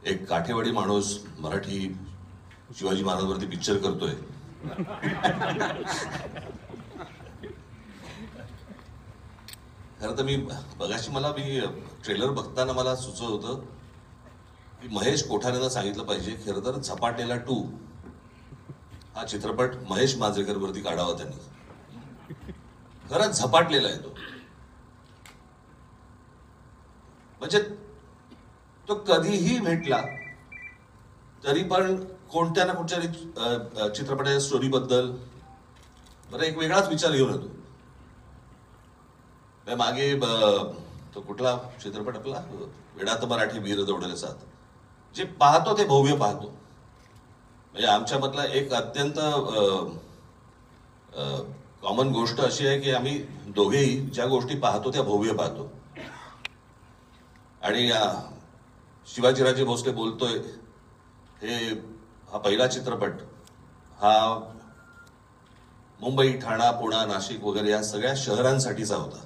एक काठेवाडी माणूस मराठी शिवाजी महाराजांवरती पिक्चर करतोय. खरं तर मी ट्रेलर बघताना मला सुचत होतं की महेश कोठारेनं सांगितलं पाहिजे खरं तर झपाटेला 2 हा चित्रपट महेश मांजरेकर वरती काढावा त्यांनी. खरंच झपाटलेला आहे तो. म्हणजे तो कधीही भेटला तरी पण कोणत्या ना कुठच्या चित्रपटाच्या स्टोरीबद्दल बरं एक वेगळाच विचार घेऊन येतो. मागे तो कुठला चित्रपट आपला वेडात मराठी वीर दौडले साथ, जे पाहतो ते भव्य पाहतो. म्हणजे आमच्यामधला एक अत्यंत कॉमन गोष्ट अशी आहे की आम्ही दोघेही ज्या गोष्टी पाहतो त्या भव्य पाहतो. आणि शिवाजीराजे भोसले बोलतोय हा पहिला चित्रपट हा मुंबई, ठाणा, पुणा, नाशिक वगैरे या सगळ्या शहरांसाठीचा होता.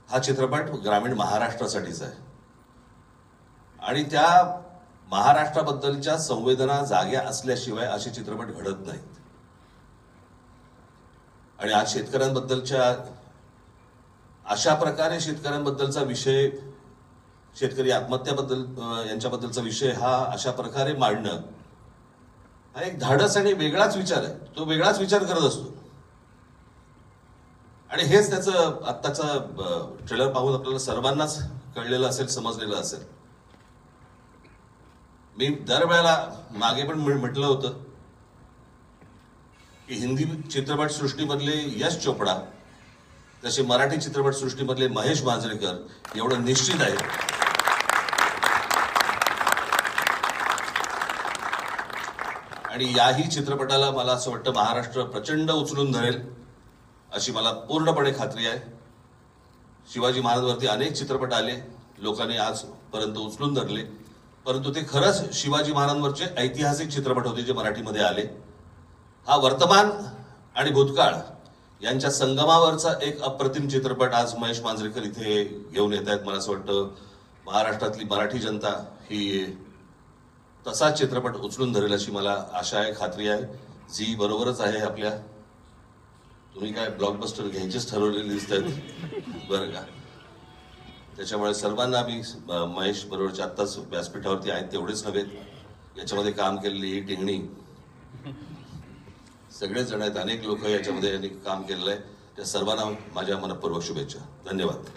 हा चित्रपट ग्रामीण महाराष्ट्रासाठीचा आहे. आणि त्या महाराष्ट्राबद्दलच्या संवेदना जाग्या असल्याशिवाय असे चित्रपट घडत नाहीत. आणि आज शेतकऱ्यांबद्दलच्या अशा प्रकारे शेतकऱ्यांबद्दलचा विषय, शेतकरी आत्महत्याबद्दल यांच्याबद्दलचा विषय हा अशा प्रकारे मांडणं हा एक धाडस आणि वेगळाच विचार आहे. तो वेगळाच विचार करत असतो. आणि हेच त्याचं आत्ताचा ट्रेलर पाहून आपल्याला सर्वांनाच कळलेलं असेल, समजलेलं असेल. मी दरवेळेला मागे पण म्हटलं होतं की हिंदी चित्रपट सृष्टीमधले यश चोपडा तसे मराठी चित्रपट सृष्टीमधले महेश मांजरेकर एवढं निश्चित आहे. आणि याही चित्रपटाला मला असं वाटतं महाराष्ट्र प्रचंड उचलून धरेल अशी मला पूर्णपणे खात्री आहे. शिवाजी महाराजांवरती अनेक चित्रपट आले, लोकांनी आजपर्यंत उचलून धरले, परंतु ते खरंच शिवाजी महाराजांवरचे ऐतिहासिक चित्रपट होते जे मराठीमध्ये आले. हा वर्तमान आणि भूतकाळ यांच्या संगमावरचा एक अप्रतिम चित्रपट आज महेश मांजरेकर इथे घेऊन येत आहेत. मला असं वाटतं महाराष्ट्रातली मराठी जनता ही तसाच चित्रपट उचलून धरेल अशी मला आशा आहे, खात्री आहे. झी बरोबरच आहे आपल्या. तुम्ही काय ब्लॉकबस्टर घ्यायचेच ठरवलेले दिसत आहेत बरं का. त्याच्यामुळे सर्वांना मी महेश बरोबरच्या आत्ताच व्यासपीठावरती आहेत तेवढेच नव्हेत, याच्यामध्ये काम केलेली ही टिंगणी सगळेच जण आहेत, अनेक लोक याच्यामध्ये यांनी काम केलेलं आहे. त्या सर्वांना माझ्या मनपूर्वक शुभेच्छा. धन्यवाद.